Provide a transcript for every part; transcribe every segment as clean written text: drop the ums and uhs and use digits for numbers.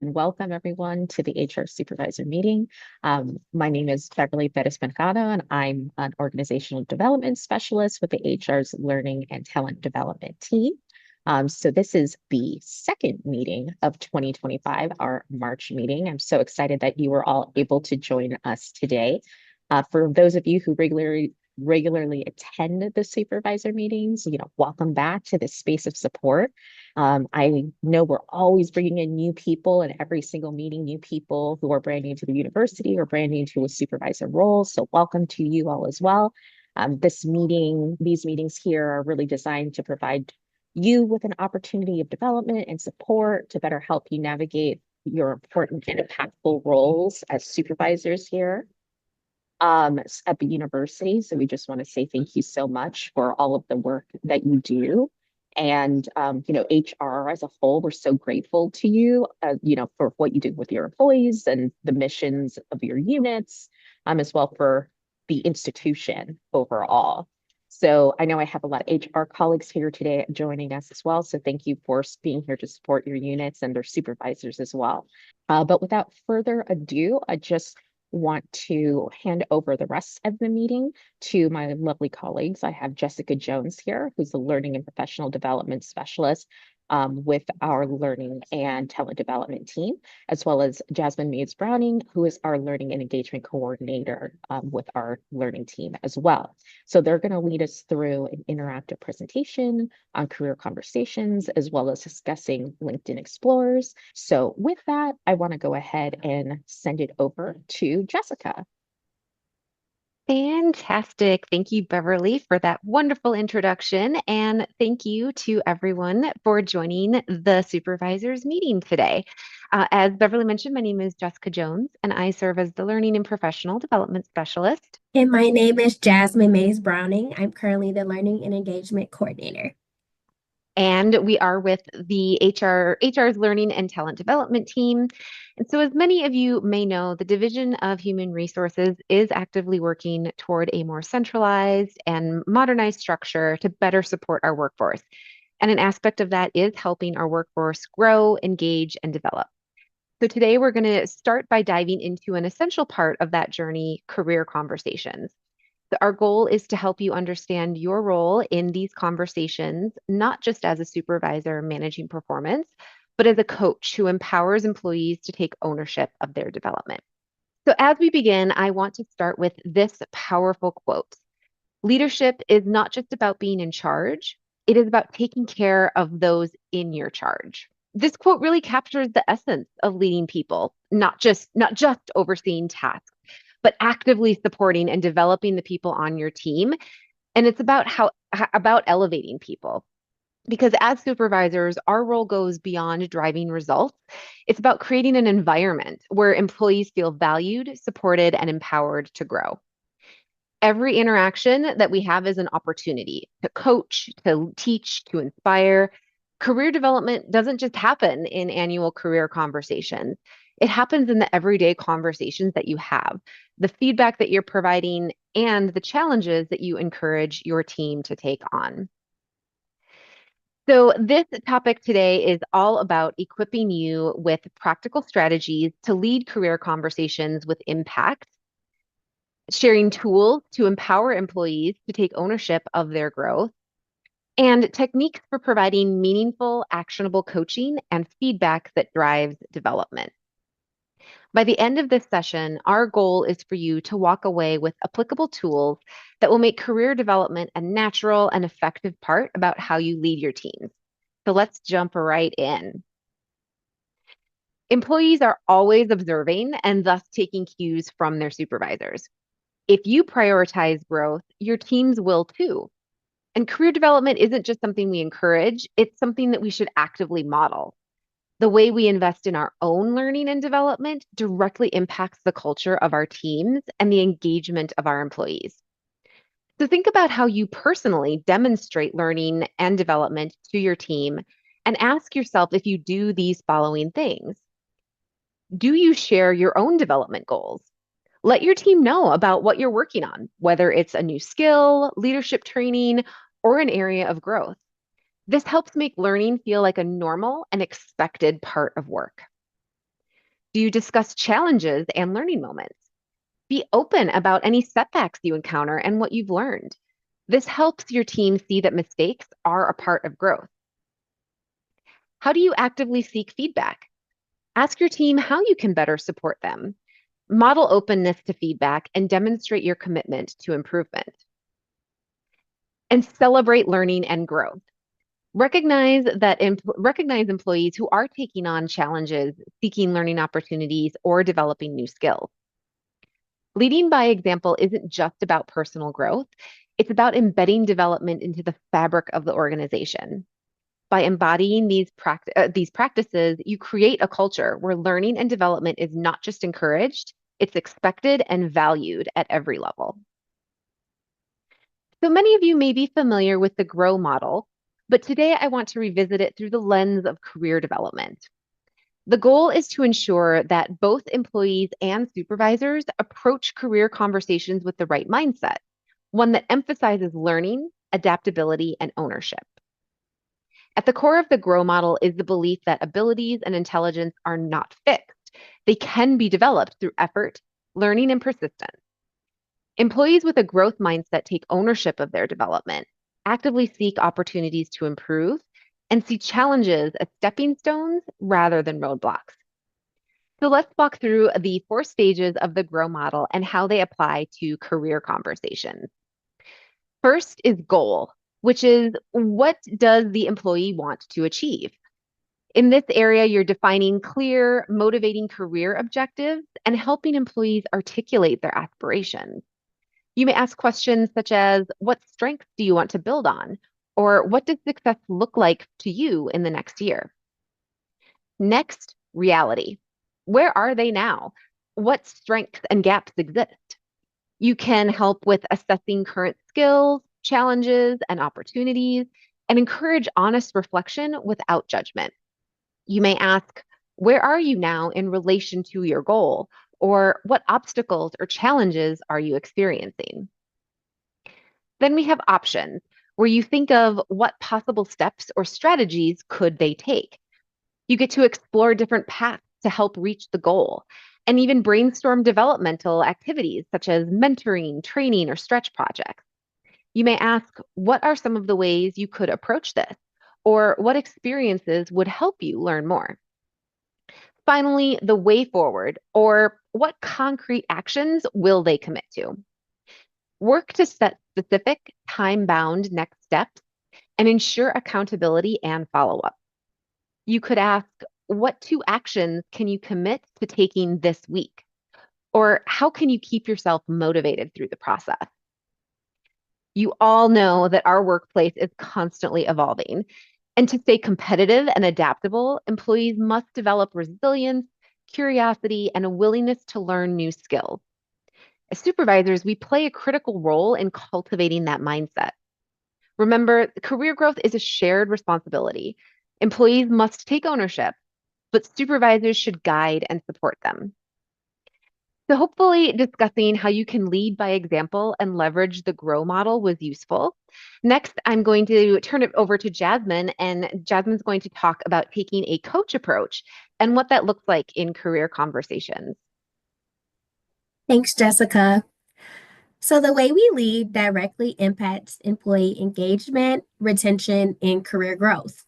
And welcome everyone to the HR Supervisor meeting. My name is Beverly Bettis Mercado, and I'm an organizational development specialist with the HR's Learning and Talent Development team. So this is the second meeting of 2025, our March meeting. I'm so excited that you were all able to join us today. For those of you who regularly attend the supervisor meetings, welcome back to this space of support. I know we're always bringing in new people in every single meeting, new people who are brand new to the university or brand new to a supervisor role. So welcome to you all as well. These meetings here are really designed to provide you with an opportunity of development and support to better help you navigate your important and impactful roles as supervisors here at the university. So we just want to say thank you so much for all of the work that you do. And, HR as a whole, we're so grateful to you, for what you do with your employees and the missions of your units, as well for the institution overall. So I know I have a lot of HR colleagues here today joining us as well. So thank you for being here to support your units and their supervisors as well. But without further ado, I just want to hand over the rest of the meeting to my lovely colleagues. I have Jessica Jones here, who's the Learning and Professional Development Specialist with our Learning and Talent Development team, as well as Jasmine Mays Browning, who is our Learning and Engagement Coordinator with our Learning team as well. So they're going to lead us through an interactive presentation on career conversations, as well as discussing LinkedIn Explorers. So with that, I want to go ahead and send it over to Jessica. Fantastic. Thank you, Beverly, for that wonderful introduction. And thank you to everyone for joining the supervisors meeting today. As Beverly mentioned, my name is Jessica Jones, and I serve as the Learning and Professional Development Specialist. And my name is Jasmine Mays Browning. I'm currently the Learning and Engagement Coordinator. And we are with the HR's Learning and Talent Development team. And so, as many of you may know, the Division of Human Resources is actively working toward a more centralized and modernized structure to better support our workforce. And an aspect of that is helping our workforce grow, engage, and develop. So, today we're going to start by diving into an essential part of that journey, career conversations. Our goal is to help you understand your role in these conversations, not just as a supervisor managing performance, but as a coach who empowers employees to take ownership of their development. So, as we begin, I want to start with this powerful quote. Leadership is not just about being in charge, it is about taking care of those in your charge. This quote really captures the essence of leading people, not just overseeing tasks, but actively supporting and developing the people on your team. And it's about elevating people. Because as supervisors, our role goes beyond driving results. It's about creating an environment where employees feel valued, supported, and empowered to grow. Every interaction that we have is an opportunity to coach, to teach, to inspire. Career development doesn't just happen in annual career conversations. It happens in the everyday conversations that you have, the feedback that you're providing, and the challenges that you encourage your team to take on. So, this topic today is all about equipping you with practical strategies to lead career conversations with impact, sharing tools to empower employees to take ownership of their growth, and techniques for providing meaningful, actionable coaching and feedback that drives development. By the end of this session, our goal is for you to walk away with applicable tools that will make career development a natural and effective part about how you lead your teams. So let's jump right in. Employees are always observing and thus taking cues from their supervisors. If you prioritize growth, your teams will too. And career development isn't just something we encourage, it's something that we should actively model. The way we invest in our own learning and development directly impacts the culture of our teams and the engagement of our employees. So think about how you personally demonstrate learning and development to your team and ask yourself if you do these following things. Do you share your own development goals? Let your team know about what you're working on, whether it's a new skill, leadership training, or an area of growth. This helps make learning feel like a normal and expected part of work. Do you discuss challenges and learning moments? Be open about any setbacks you encounter and what you've learned. This helps your team see that mistakes are a part of growth. How do you actively seek feedback? Ask your team how you can better support them. Model openness to feedback and demonstrate your commitment to improvement. And celebrate learning and growth. Recognize employees who are taking on challenges, seeking learning opportunities, or developing new skills. Leading by example isn't just about personal growth, it's about embedding development into the fabric of the organization. By embodying these practices, you create a culture where learning and development is not just encouraged, it's expected and valued at every level. So many of you may be familiar with the GROW model, but today I want to revisit it through the lens of career development. The goal is to ensure that both employees and supervisors approach career conversations with the right mindset, one that emphasizes learning, adaptability, and ownership. At the core of the GROW model is the belief that abilities and intelligence are not fixed. They can be developed through effort, learning, and persistence. Employees with a growth mindset take ownership of their development, actively seek opportunities to improve, and see challenges as stepping stones rather than roadblocks. So let's walk through the 4 stages of the GROW model and how they apply to career conversations. First is goal, which is what does the employee want to achieve? In this area, you're defining clear, motivating career objectives and helping employees articulate their aspirations. You may ask questions such as, what strengths do you want to build on? Or what does success look like to you in the next year? Next, reality. Where are they now? What strengths and gaps exist? You can help with assessing current skills, challenges, and opportunities, and encourage honest reflection without judgment. You may ask, where are you now in relation to your goal? Or what obstacles or challenges are you experiencing? Then we have options, where you think of what possible steps or strategies could they take. You get to explore different paths to help reach the goal, and even brainstorm developmental activities such as mentoring, training, or stretch projects. You may ask, what are some of the ways you could approach this? Or what experiences would help you learn more? Finally, the way forward, or what concrete actions will they commit to? Work to set specific, time-bound next steps and ensure accountability and follow-up. You could ask, what 2 actions can you commit to taking this week? Or how can you keep yourself motivated through the process? You all know that our workplace is constantly evolving. And to stay competitive and adaptable, employees must develop resilience, curiosity, and a willingness to learn new skills. As supervisors, we play a critical role in cultivating that mindset. Remember, career growth is a shared responsibility. Employees must take ownership, but supervisors should guide and support them. So hopefully discussing how you can lead by example and leverage the GROW model was useful. Next, I'm going to turn it over to Jasmine, and Jasmine's going to talk about taking a coach approach and what that looks like in career conversations. Thanks, Jessica. So the way we lead directly impacts employee engagement, retention, and career growth.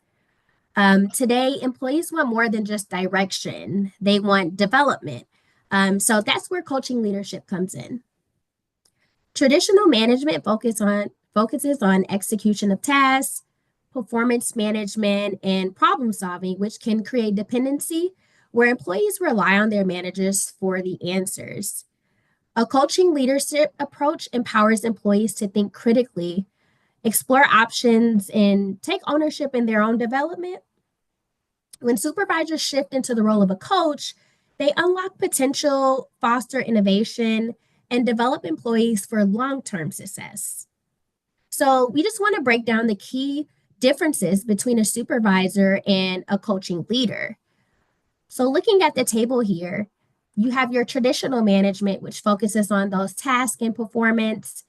Today, employees want more than just direction. They want development. So that's where coaching leadership comes in. Traditional management focuses on execution of tasks, performance management, and problem solving, which can create dependency where employees rely on their managers for the answers. A coaching leadership approach empowers employees to think critically, explore options, and take ownership in their own development. When supervisors shift into the role of a coach, they unlock potential, foster innovation, and develop employees for long-term success. So we just want to break down the key differences between a supervisor and a coaching leader. So looking at the table here, you have your traditional management, which focuses on those tasks and performance,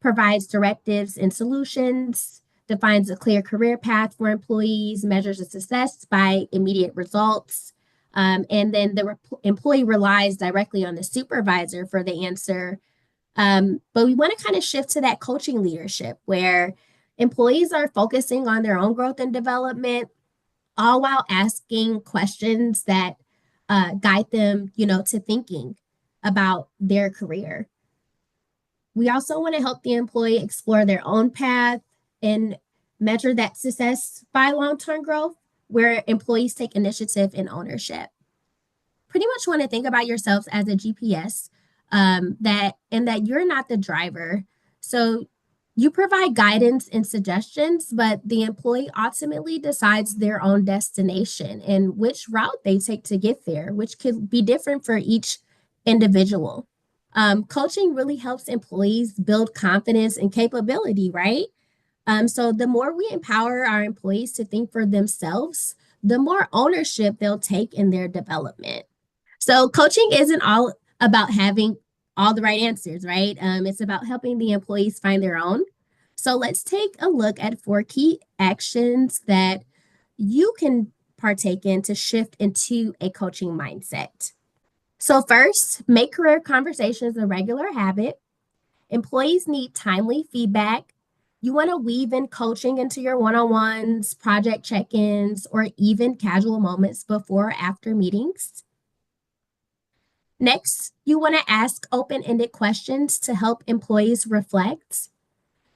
provides directives and solutions, defines a clear career path for employees, measures the success by immediate results, And then the employee relies directly on the supervisor for the answer. But we want to kind of shift to that coaching leadership where employees are focusing on their own growth and development, all while asking questions that guide them, to thinking about their career. We also want to help the employee explore their own path and measure that success by long-term growth, where employees take initiative and ownership. Pretty much want to think about yourselves as a GPS, that you're not the driver. So you provide guidance and suggestions, but the employee ultimately decides their own destination and which route they take to get there, which could be different for each individual. Coaching really helps employees build confidence and capability, right? So the more we empower our employees to think for themselves, the more ownership they'll take in their development. So coaching isn't all about having all the right answers, right? It's about helping the employees find their own. So let's take a look at 4 key actions that you can partake in to shift into a coaching mindset. So first, make career conversations a regular habit. Employees need timely feedback. You want to weave in coaching into your one-on-ones, project check-ins, or even casual moments before or after meetings. Next, you want to ask open-ended questions to help employees reflect.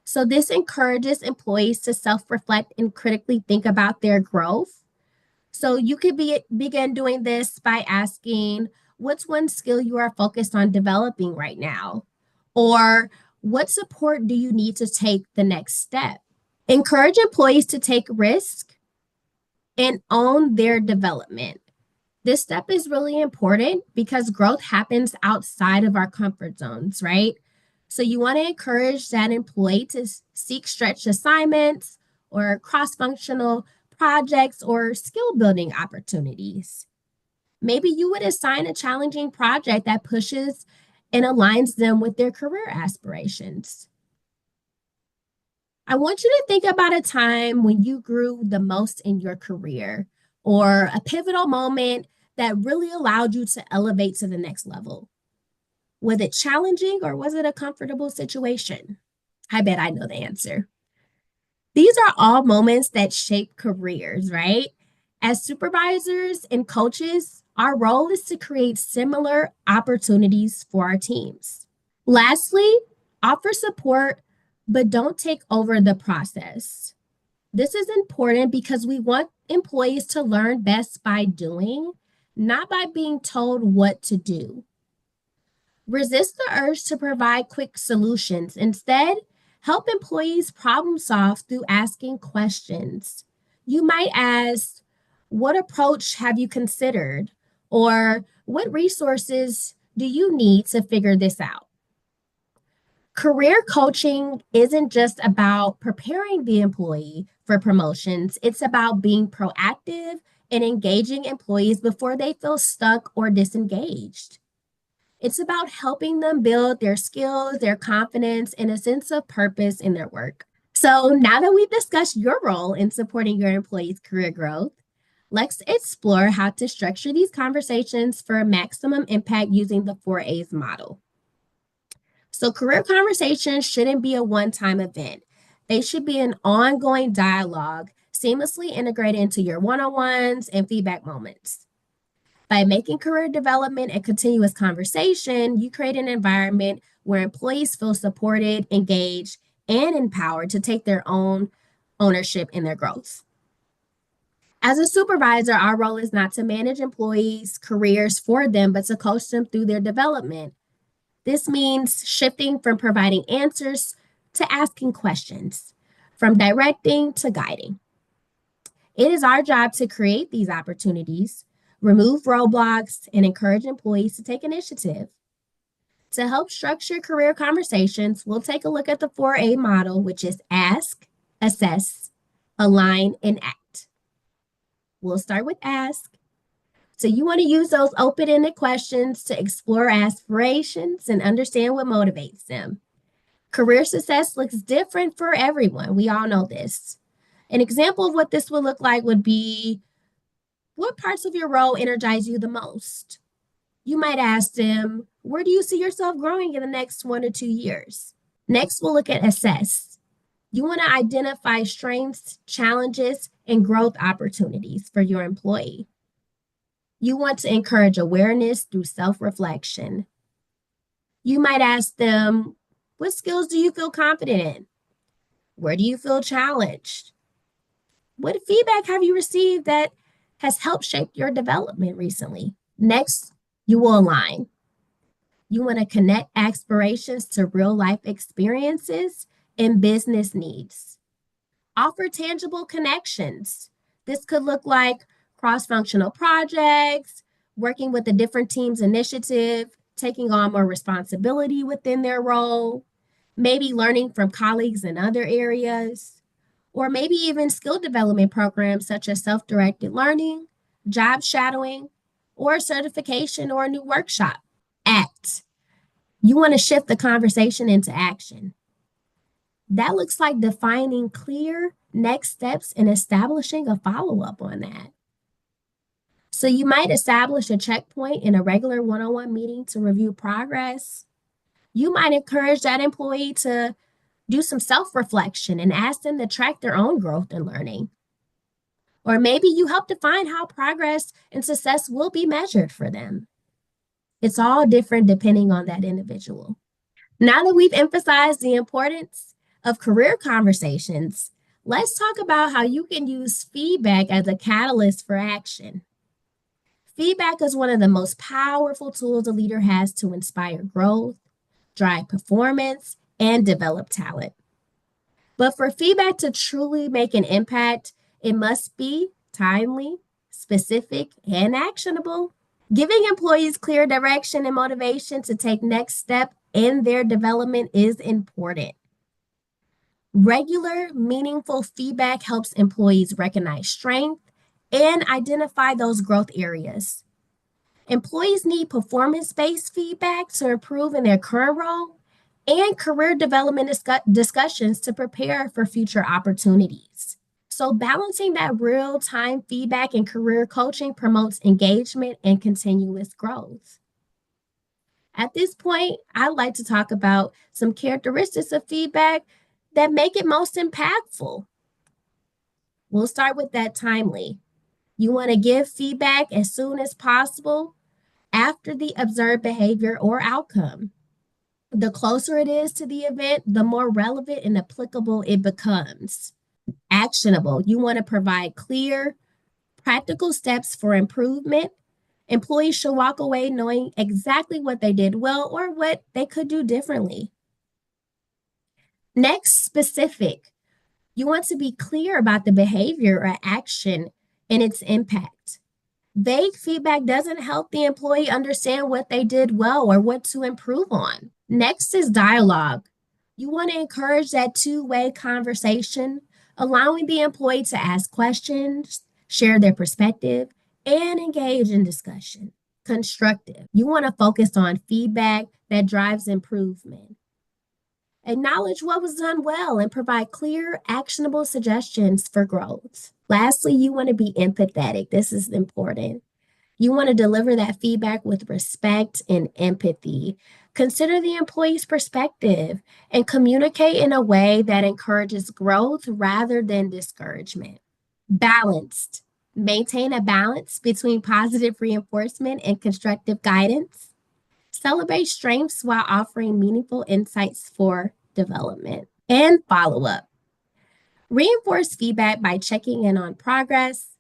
So this encourages employees to self-reflect and critically think about their growth. So you could begin doing this by asking, what's one skill you are focused on developing right now? Or what support do you need to take the next step? Encourage employees to take risk and own their development. This step is really important because growth happens outside of our comfort zones, right? So you want to encourage that employee to seek stretch assignments or cross-functional projects or skill building opportunities. Maybe you would assign a challenging project that pushes and aligns them with their career aspirations. I want you to think about a time when you grew the most in your career or a pivotal moment that really allowed you to elevate to the next level. Was it challenging or was it a comfortable situation? I bet I know the answer. These are all moments that shape careers, right? As supervisors and coaches, our role is to create similar opportunities for our teams. Lastly, offer support, but don't take over the process. This is important because we want employees to learn best by doing, not by being told what to do. Resist the urge to provide quick solutions. Instead, help employees problem solve through asking questions. You might ask, what approach have you considered? Or what resources do you need to figure this out? Career coaching isn't just about preparing the employee for promotions, it's about being proactive and engaging employees before they feel stuck or disengaged. It's about helping them build their skills, their confidence, and a sense of purpose in their work. So now that we've discussed your role in supporting your employees' career growth, let's explore how to structure these conversations for maximum impact using the 4A's model. So career conversations shouldn't be a one-time event. They should be an ongoing dialogue, seamlessly integrated into your one-on-ones and feedback moments. By making career development a continuous conversation, you create an environment where employees feel supported, engaged, and empowered to take their own ownership in their growth. As a supervisor, our role is not to manage employees' careers for them, but to coach them through their development. This means shifting from providing answers to asking questions, from directing to guiding. It is our job to create these opportunities, remove roadblocks, and encourage employees to take initiative. To help structure career conversations, we'll take a look at the 4A model, which is ask, assess, align, and act. We'll start with ask. So you want to use those open-ended questions to explore aspirations and understand what motivates them. Career success looks different for everyone. We all know this. An example of what this would look like would be, What parts of your role energize you the most? You might ask them, where do you see yourself growing in the next 1 to 2 years? Next, we'll look at assess. You want to identify strengths, challenges, and growth opportunities for your employee. You want to encourage awareness through self reflection. You might ask them, what skills do you feel confident in? Where do you feel challenged? What feedback have you received that has helped shape your development recently? Next, you will align. You want to connect aspirations to real life experiences and business needs. Offer tangible connections. This could look like cross functional projects, working with a different team's initiative, taking on more responsibility within their role, maybe learning from colleagues in other areas, or maybe even skill development programs such as self directed learning, job shadowing, or certification or a new workshop. Act. You want to shift the conversation into action. That looks like defining clear next steps and establishing a follow up on that. So you might establish a checkpoint in a regular one on one meeting to review progress. You might encourage that employee to do some self reflection and ask them to track their own growth and learning. Or maybe you help define how progress and success will be measured for them. It's all different depending on that individual. Now that we've emphasized the importance of career conversations, let's talk about how you can use feedback as a catalyst for action. Feedback is one of the most powerful tools a leader has to inspire growth, drive performance, and develop talent. But for feedback to truly make an impact, it must be timely, specific, and actionable. Giving employees clear direction and motivation to take next step in their development is important. Regular, meaningful feedback helps employees recognize strength and identify those growth areas. Employees need performance-based feedback to improve in their current role and career development discussions to prepare for future opportunities. So balancing that real-time feedback and career coaching promotes engagement and continuous growth. At this point, I'd like to talk about some characteristics of feedback that make it most impactful. We'll start with that timely. You want to give feedback as soon as possible after the observed behavior or outcome. The closer it is to the event, the more relevant and applicable it becomes. Actionable. You want to provide clear, practical steps for improvement. Employees should walk away knowing exactly what they did well or what they could do differently. Next, specific. You want to be clear about the behavior or action and its impact. Vague feedback doesn't help the employee understand what they did well or what to improve on. Next is dialogue. You want to encourage that two-way conversation, allowing the employee to ask questions, share their perspective, and engage in discussion. Constructive. You want to focus on feedback that drives improvement. Acknowledge what was done well and provide clear, actionable suggestions for growth. Lastly, you want to be empathetic. This is important. You want to deliver that feedback with respect and empathy. Consider the employee's perspective and communicate in a way that encourages growth rather than discouragement. Balanced. Maintain a balance between positive reinforcement and constructive guidance. Celebrate strengths while offering meaningful insights for development. And follow up. Reinforce feedback by checking in on progress,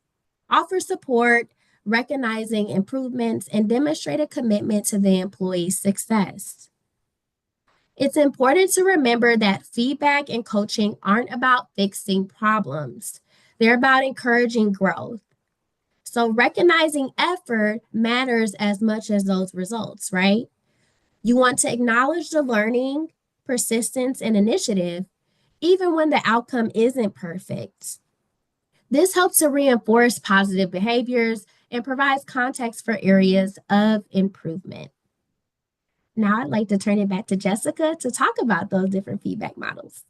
offer support, recognizing improvements, and demonstrate a commitment to the employee's success. It's important to remember that feedback and coaching aren't about fixing problems. They're about encouraging growth. So recognizing effort matters as much as those results, right? You want to acknowledge the learning, persistence, and initiative, even when the outcome isn't perfect. This helps to reinforce positive behaviors and provides context for areas of improvement. Now I'd like to turn it back to Jessica to talk about those different feedback models.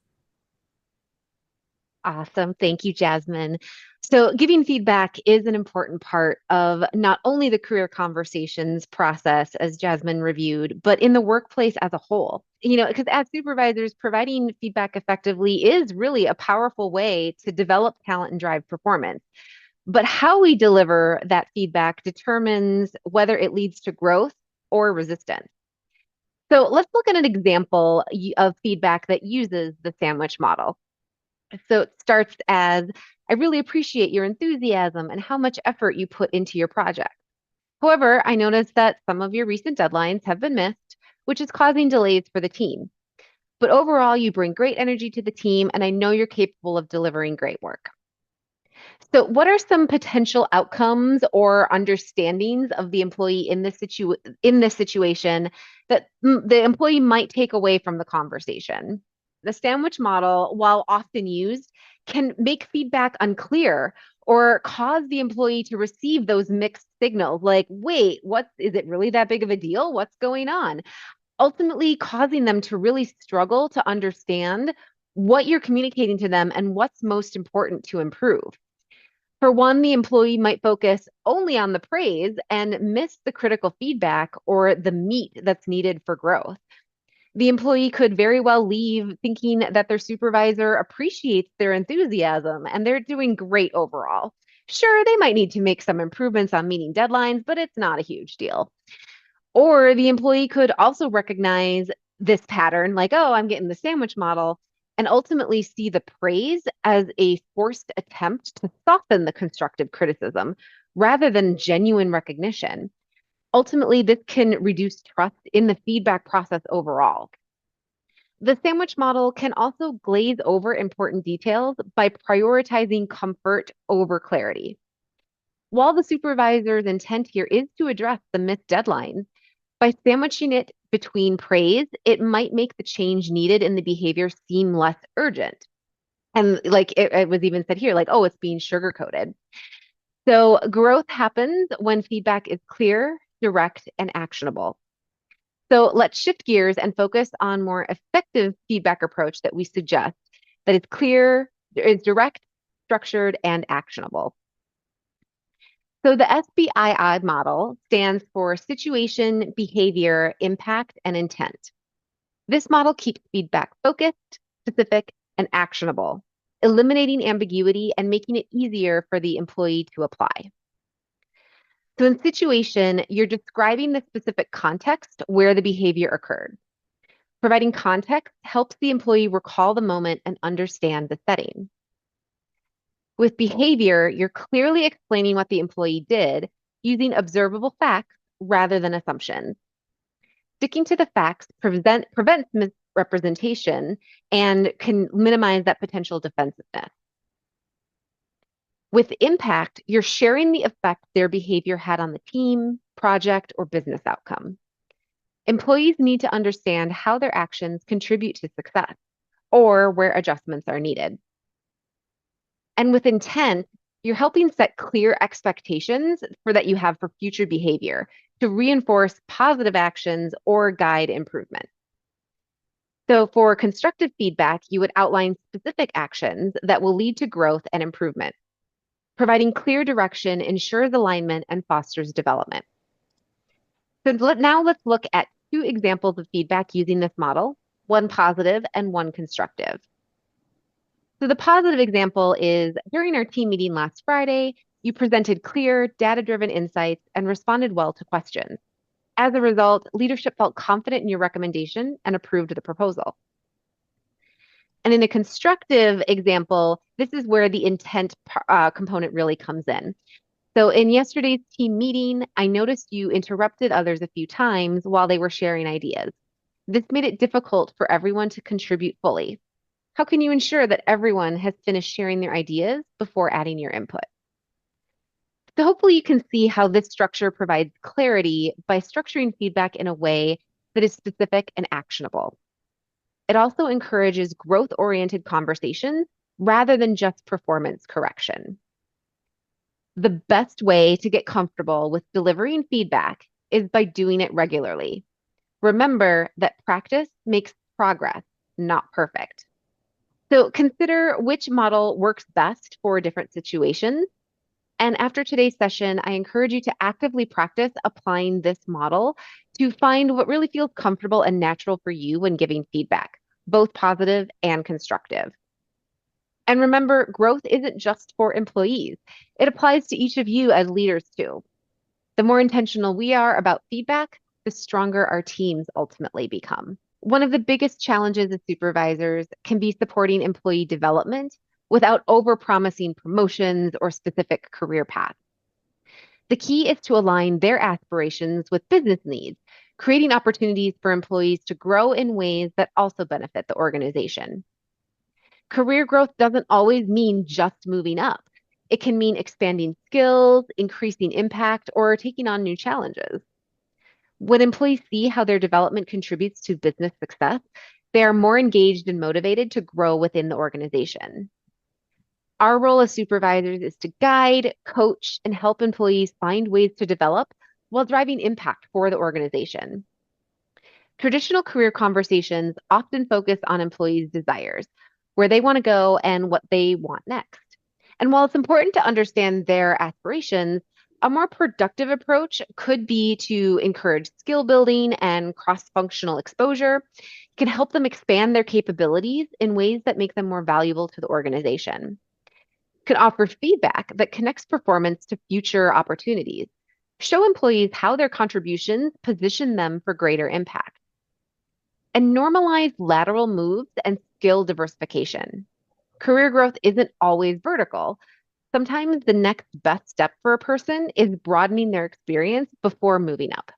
Awesome. Thank you, Jasmine. So, giving feedback is an important part of not only the career conversations process, as Jasmine reviewed, but in the workplace as a whole. Because as supervisors, providing feedback effectively is really a powerful way to develop talent and drive performance. But how we deliver that feedback determines whether it leads to growth or resistance. So, let's look at an example of feedback that uses the sandwich model. So it starts as, I really appreciate your enthusiasm and how much effort you put into your project. However, I noticed that some of your recent deadlines have been missed, which is causing delays for the team. But overall, you bring great energy to the team, and I know you're capable of delivering great work. So, what are some potential outcomes or understandings of the employee in this situation that the employee might take away from the conversation? The sandwich model, while often used, can make feedback unclear or cause the employee to receive those mixed signals like, wait, what is it really that big of a deal? What's going on? Ultimately causing them to really struggle to understand what you're communicating to them and what's most important to improve. For one, the employee might focus only on the praise and miss the critical feedback or the meat that's needed for growth. The employee could very well leave thinking that their supervisor appreciates their enthusiasm and they're doing great overall. Sure, they might need to make some improvements on meeting deadlines, but it's not a huge deal. Or the employee could also recognize this pattern, like, oh, I'm getting the sandwich model, and ultimately see the praise as a forced attempt to soften the constructive criticism rather than genuine recognition. Ultimately, this can reduce trust in the feedback process overall. The sandwich model can also glaze over important details by prioritizing comfort over clarity. While the supervisor's intent here is to address the missed deadlines, by sandwiching it between praise, it might make the change needed in the behavior seem less urgent. And like it was even said here, like, oh, it's being sugar coated. So growth happens when feedback is clear, direct, and actionable. So let's shift gears and focus on more effective feedback approach that we suggest that is clear, is direct, structured, and actionable. So the SBII model stands for Situation, Behavior, Impact, and Intent. This model keeps feedback focused, specific, and actionable, eliminating ambiguity and making it easier for the employee to apply. So in situation, you're describing the specific context where the behavior occurred. Providing context helps the employee recall the moment and understand the setting. With behavior, you're clearly explaining what the employee did using observable facts rather than assumptions. Sticking to the facts prevents misrepresentation and can minimize that potential defensiveness. With impact, you're sharing the effect their behavior had on the team, project, or business outcome. Employees need to understand how their actions contribute to success or where adjustments are needed. And with intent, you're helping set clear expectations for that you have for future behavior to reinforce positive actions or guide improvement. So for constructive feedback, you would outline specific actions that will lead to growth and improvement. Providing clear direction ensures alignment and fosters development. So now let's look at two examples of feedback using this model, one positive and one constructive. So the positive example is during our team meeting last Friday, you presented clear, data-driven insights and responded well to questions. As a result, leadership felt confident in your recommendation and approved the proposal. And in a constructive example, this is where the intent component really comes in. So in yesterday's team meeting, I noticed you interrupted others a few times while they were sharing ideas. This made it difficult for everyone to contribute fully. How can you ensure that everyone has finished sharing their ideas before adding your input? So hopefully you can see how this structure provides clarity by structuring feedback in a way that is specific and actionable. It also encourages growth-oriented conversations rather than just performance correction. The best way to get comfortable with delivering feedback is by doing it regularly. Remember that practice makes progress, not perfect. So consider which model works best for different situations. And after today's session, I encourage you to actively practice applying this model to find what really feels comfortable and natural for you when giving feedback, both positive and constructive. And remember, growth isn't just for employees, it applies to each of you as leaders too. The more intentional we are about feedback, the stronger our teams ultimately become. One of the biggest challenges as supervisors can be supporting employee development without overpromising promotions or specific career paths. The key is to align their aspirations with business needs, creating opportunities for employees to grow in ways that also benefit the organization. Career growth doesn't always mean just moving up. It can mean expanding skills, increasing impact, or taking on new challenges. When employees see how their development contributes to business success, they are more engaged and motivated to grow within the organization. Our role as supervisors is to guide, coach, and help employees find ways to develop while driving impact for the organization. Traditional career conversations often focus on employees' desires, where they want to go and what they want next. And while it's important to understand their aspirations, a more productive approach could be to encourage skill building and cross functional exposure. It can help them expand their capabilities in ways that make them more valuable to the organization. It can offer feedback that connects performance to future opportunities. Show employees how their contributions position them for greater impact and normalize lateral moves and skill diversification. Career growth isn't always vertical. Sometimes the next best step for a person is broadening their experience before moving up.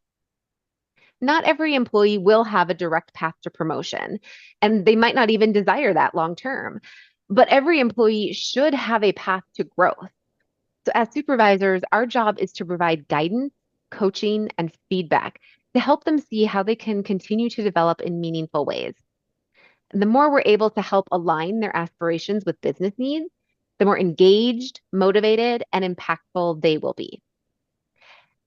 Not every employee will have a direct path to promotion, and they might not even desire that long term. But every employee should have a path to growth. So, as supervisors, our job is to provide guidance, coaching, and feedback to help them see how they can continue to develop in meaningful ways. And the more we're able to help align their aspirations with business needs, the more engaged, motivated, and impactful they will be.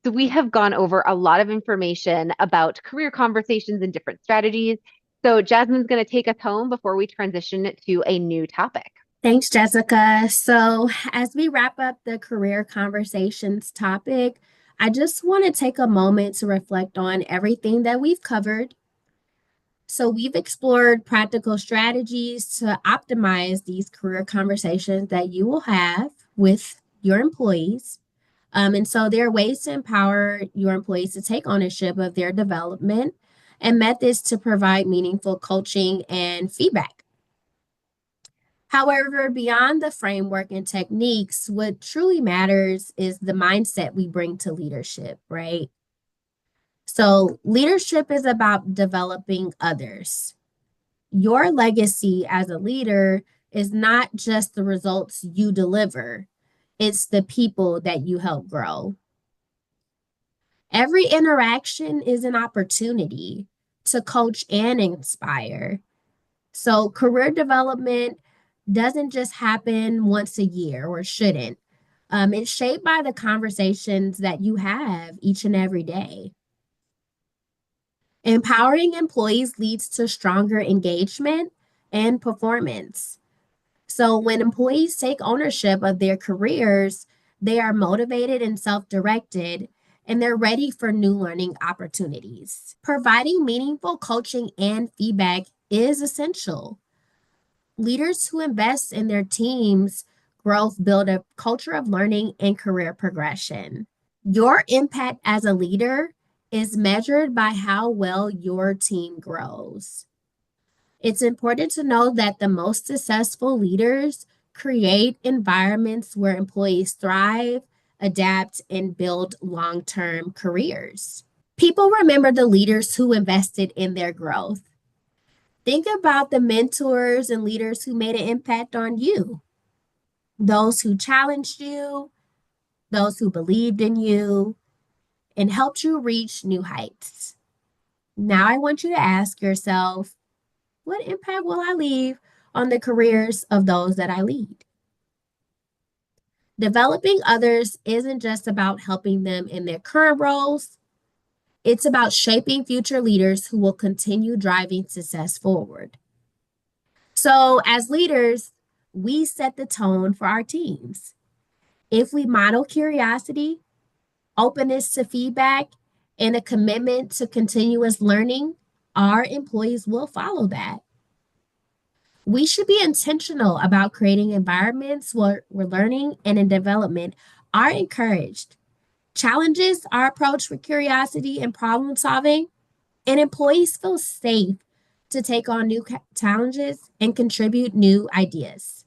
So, we have gone over a lot of information about career conversations and different strategies. So, Jasmine's going to take us home before we transition to a new topic. Thanks, Jessica. So, as we wrap up the career conversations topic, I just want to take a moment to reflect on everything that we've covered. So, we've explored practical strategies to optimize these career conversations that you will have with your employees. And so, there are ways to empower your employees to take ownership of their development and methods to provide meaningful coaching and feedback. However, beyond the framework and techniques, what truly matters is the mindset we bring to leadership, right? So, leadership is about developing others. Your legacy as a leader is not just the results you deliver, it's the people that you help grow. Every interaction is an opportunity to coach and inspire. So, career development doesn't just happen once a year or shouldn't. It's shaped by the conversations that you have each and every day. Empowering employees leads to stronger engagement and performance. So, when employees take ownership of their careers, they are motivated and self directed, and they're ready for new learning opportunities. Providing meaningful coaching and feedback is essential. Leaders who invest in their teams' growth build a culture of learning and career progression. Your impact as a leader is measured by how well your team grows. It's important to know that the most successful leaders create environments where employees thrive, adapt, and build long term careers. People remember the leaders who invested in their growth. Think about the mentors and leaders who made an impact on you, those who challenged you, those who believed in you, and helped you reach new heights. Now, I want you to ask yourself, what impact will I leave on the careers of those that I lead? Developing others isn't just about helping them in their current roles, it's about shaping future leaders who will continue driving success forward. So, as leaders, we set the tone for our teams. If we model curiosity, openness to feedback, and a commitment to continuous learning, our employees will follow that. We should be intentional about creating environments where learning and in development are encouraged. Challenges are approached with curiosity and problem solving, and employees feel safe to take on new challenges and contribute new ideas.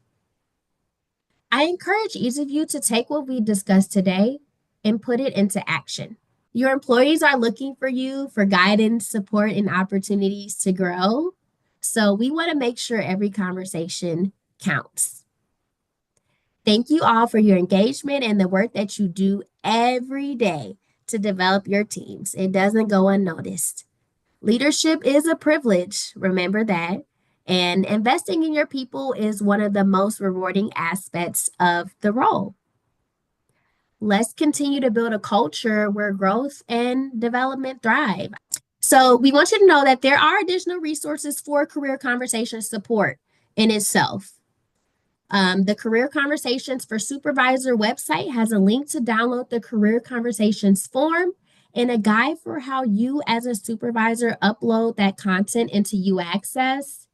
I encourage each of you to take what we discussed today and put it into action. Your employees are looking for you for guidance, support, and opportunities to grow. So we want to make sure every conversation counts. Thank you all for your engagement and the work that you do every day to develop your teams. It doesn't go unnoticed. Leadership is a privilege, remember that. And investing in your people is one of the most rewarding aspects of the role. Let's continue to build a culture where growth and development thrive. So, we want you to know that there are additional resources for career conversation support in itself. The Career Conversations for Supervisor website has a link to download the Career Conversations form and a guide for how you, as a supervisor, upload that content into UAccess.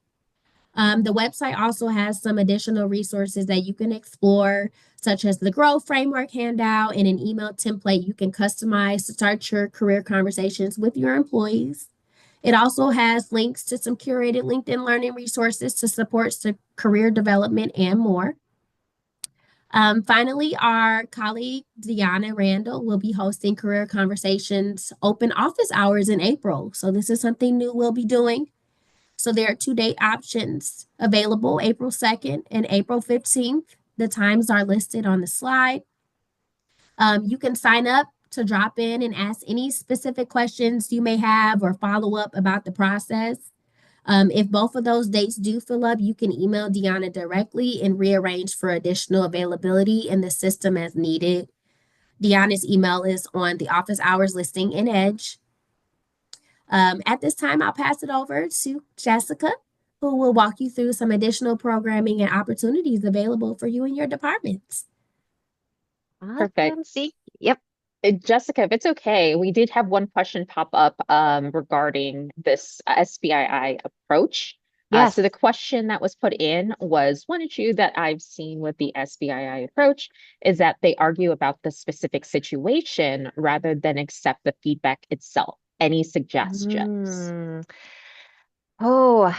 The website also has some additional resources that you can explore, such as the Growth Framework handout and an email template you can customize to start your career conversations with your employees. It also has links to some curated LinkedIn learning resources to support career development and more. Finally, our colleague Deanna Randall will be hosting Career Conversations open office hours in April. So this is something new we'll be doing. So there are 2 date options available, April 2nd and April 15th. The times are listed on the slide. You can sign up to drop in and ask any specific questions you may have or follow up about the process. If both of those dates do fill up, you can email Deanna directly and rearrange for additional availability in the system as needed. Deanna's email is on the office hours listing in Edge. At this time, I'll pass it over to Jessica, who will walk you through some additional programming and opportunities available for you and your departments. Awesome. Perfect. Yep. Jessica, if it's okay, we did have one question pop up regarding this SBII approach. Yes. So the question that was put in was, one issue that I've seen with the SBII approach is that they argue about the specific situation rather than accept the feedback itself. Any suggestions? Oh,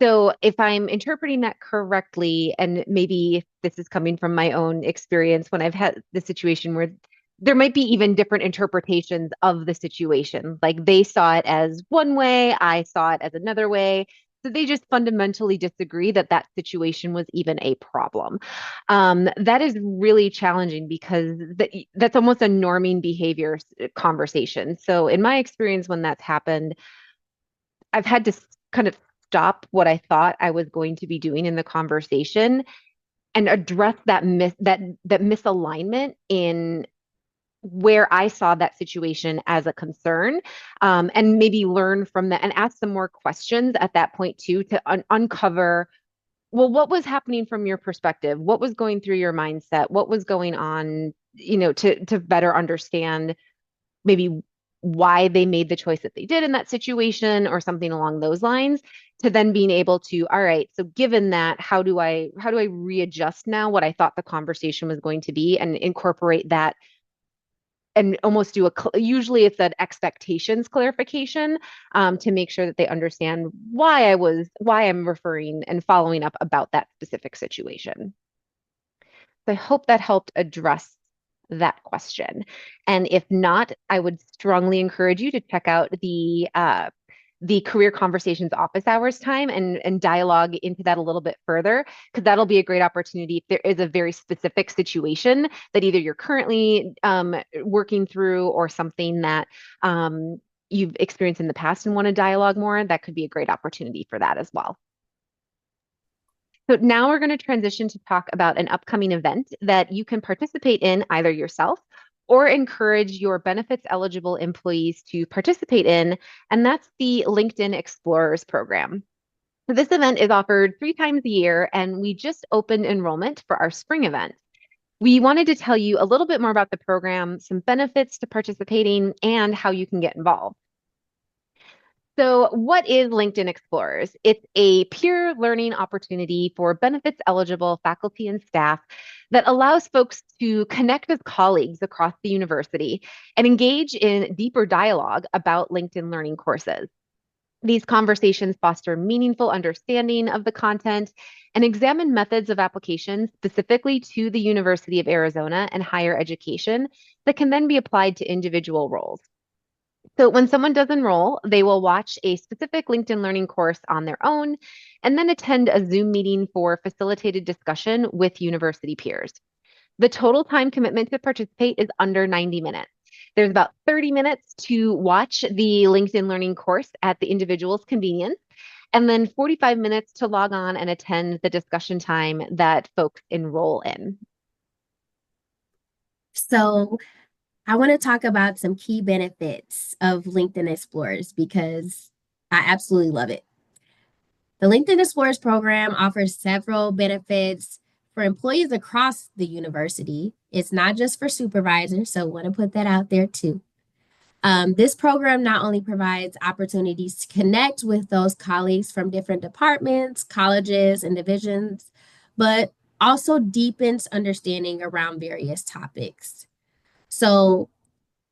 so if I'm interpreting that correctly, and maybe this is coming from my own experience when I've had the situation where there might be even different interpretations of the situation. Like they saw it as one way, I saw it as another way. So they just fundamentally disagree that that situation was even a problem. That is really challenging because that's almost a norming behavior conversation. So in my experience, when that's happened, I've had to kind of stop what I thought I was going to be doing in the conversation and address that misalignment in where I saw that situation as a concern, and maybe learn from that and ask some more questions at that point too to uncover, well, what was happening from your perspective? What was going through your mindset? What was going on, to better understand maybe why they made the choice that they did in that situation or something along those lines, to then being able to, all right, so given that, how do I readjust now what I thought the conversation was going to be and incorporate that and almost do usually it's an expectations clarification, to make sure that they understand why I'm referring and following up about that specific situation. So I hope that helped address that question. And if not, I would strongly encourage you to check out the Career Conversations office hours time and dialogue into that a little bit further, because that'll be a great opportunity if there is a very specific situation that either you're currently working through or something that you've experienced in the past and want to dialogue more. That could be a great opportunity for that as well. So now we're going to transition to talk about an upcoming event that you can participate in either yourself or encourage your benefits eligible employees to participate in, and that's the LinkedIn Explorers program. So this event is offered 3 times a year, and we just opened enrollment for our spring event. We wanted to tell you a little bit more about the program, some benefits to participating, and how you can get involved. So, what is LinkedIn Explorers? It's a peer learning opportunity for benefits eligible faculty and staff that allows folks to connect with colleagues across the university and engage in deeper dialogue about LinkedIn learning courses. These conversations foster meaningful understanding of the content and examine methods of application specifically to the University of Arizona and higher education that can then be applied to individual roles. So when someone does enroll, they will watch a specific LinkedIn Learning course on their own and then attend a Zoom meeting for facilitated discussion with university peers. The total time commitment to participate is under 90 minutes. There's about 30 minutes to watch the LinkedIn Learning course at the individual's convenience, and then 45 minutes to log on and attend the discussion time that folks enroll in. So I want to talk about some key benefits of LinkedIn Explorers because I absolutely love it. The LinkedIn Explorers program offers several benefits for employees across the university. It's not just for supervisors, so I want to put that out there too. This program not only provides opportunities to connect with those colleagues from different departments, colleges, and divisions, but also deepens understanding around various topics. So,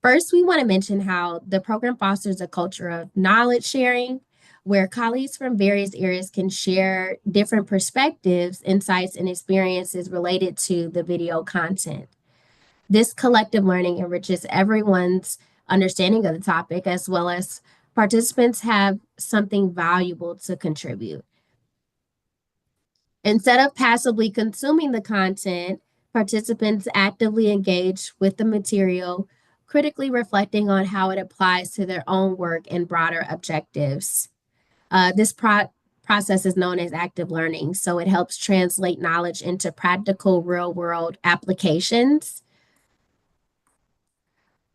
first, we want to mention how the program fosters a culture of knowledge sharing, where colleagues from various areas can share different perspectives, insights, and experiences related to the video content. This collective learning enriches everyone's understanding of the topic, as well as participants have something valuable to contribute. Instead of passively consuming the content, participants actively engage with the material, critically reflecting on how it applies to their own work and broader objectives. This process is known as active learning, so it helps translate knowledge into practical real-world applications.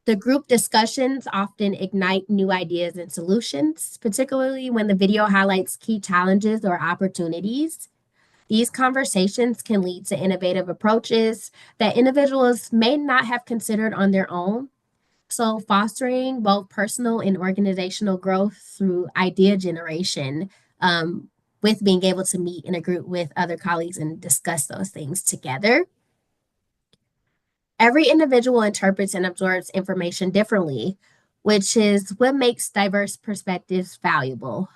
The group discussions often ignite new ideas and solutions, particularly when the video highlights key challenges or opportunities. These conversations can lead to innovative approaches that individuals may not have considered on their own. So, fostering both personal and organizational growth through idea generation, with being able to meet in a group with other colleagues and discuss those things together. Every individual interprets and absorbs information differently, which is what makes diverse perspectives valuable.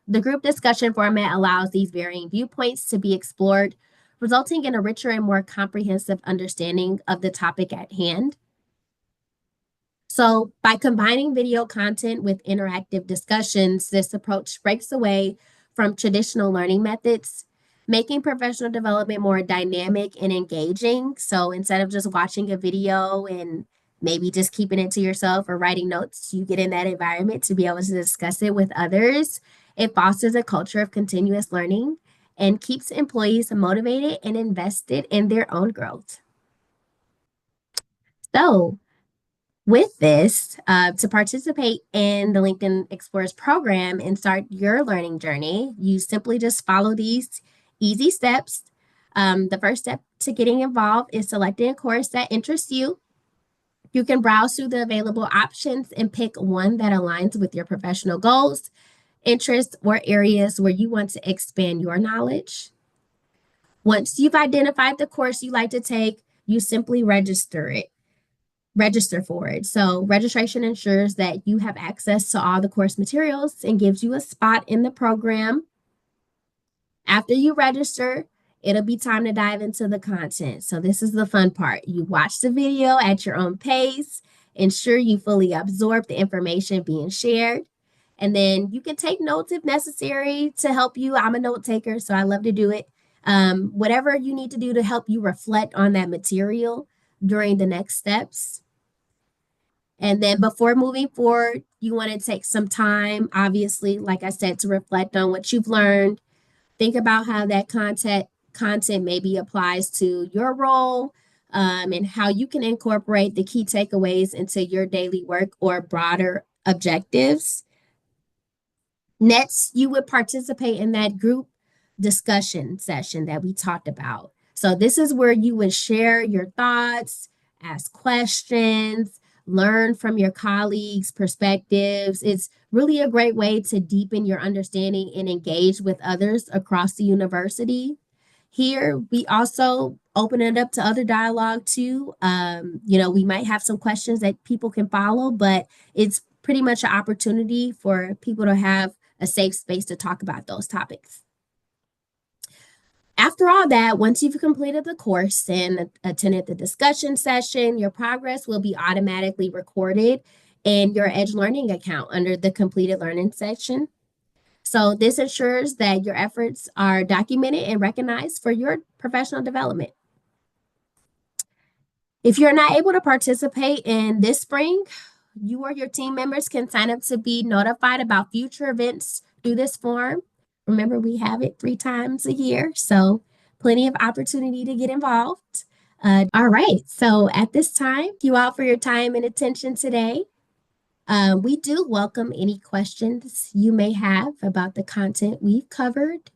The group discussion format allows these varying viewpoints to be explored, resulting in a richer and more comprehensive understanding of the topic at hand. So, by combining video content with interactive discussions, this approach breaks away from traditional learning methods, making professional development more dynamic and engaging. So, instead of just watching a video and maybe just keeping it to yourself or writing notes, you get in that environment to be able to discuss it with others. It fosters a culture of continuous learning and keeps employees motivated and invested in their own growth. So, with this, to participate in the LinkedIn Explorers program and start your learning journey, you simply just follow these easy steps. The first step to getting involved is selecting a course that interests you. You can browse through the available options and pick one that aligns with your professional goals, interests, or areas where you want to expand your knowledge. Once you've identified the course you like to take, you simply register for it. So registration ensures that you have access to all the course materials and gives you a spot in the program. After you register, it'll be time to dive into the content. So this is the fun part. You watch the video at your own pace, ensure you fully absorb the information being shared, and then you can take notes if necessary to help you. I'm a note taker, so I love to do it. Whatever you need to do to help you reflect on that material during the next steps. And then before moving forward, you want to take some time, obviously, like I said, to reflect on what you've learned. Think about how that content maybe applies to your role, and how you can incorporate the key takeaways into your daily work or broader objectives. Next, you would participate in that group discussion session that we talked about. So, this is where you would share your thoughts, ask questions, learn from your colleagues' perspectives. It's really a great way to deepen your understanding and engage with others across the university. Here, we also open it up to other dialogue too. We might have some questions that people can follow, but it's pretty much an opportunity for people to have a safe space to talk about those topics. After all that, once you've completed the course and attended the discussion session, your progress will be automatically recorded in your Edge Learning account under the completed learning section. So this ensures that your efforts are documented and recognized for your professional development. If you're not able to participate in this spring, you or your team members can sign up to be notified about future events through this form. Remember, we have it 3 times a year, so plenty of opportunity to get involved. All right, so at this time, thank you all for your time and attention today. We do welcome any questions you may have about the content we've covered.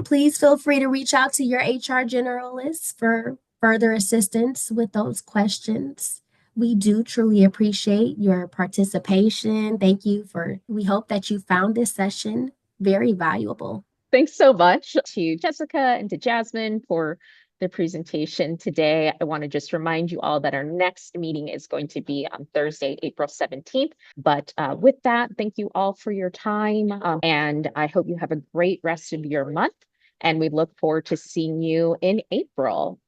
Please feel free to reach out to your HR generalist for further assistance with those questions. We do truly appreciate your participation. Thank you we hope that you found this session very valuable. Thanks so much to Jessica and to Jasmine for the presentation today. I want to just remind you all that our next meeting is going to be on Thursday, April 17th. But with that, thank you all for your time. And I hope you have a great rest of your month. And we look forward to seeing you in April.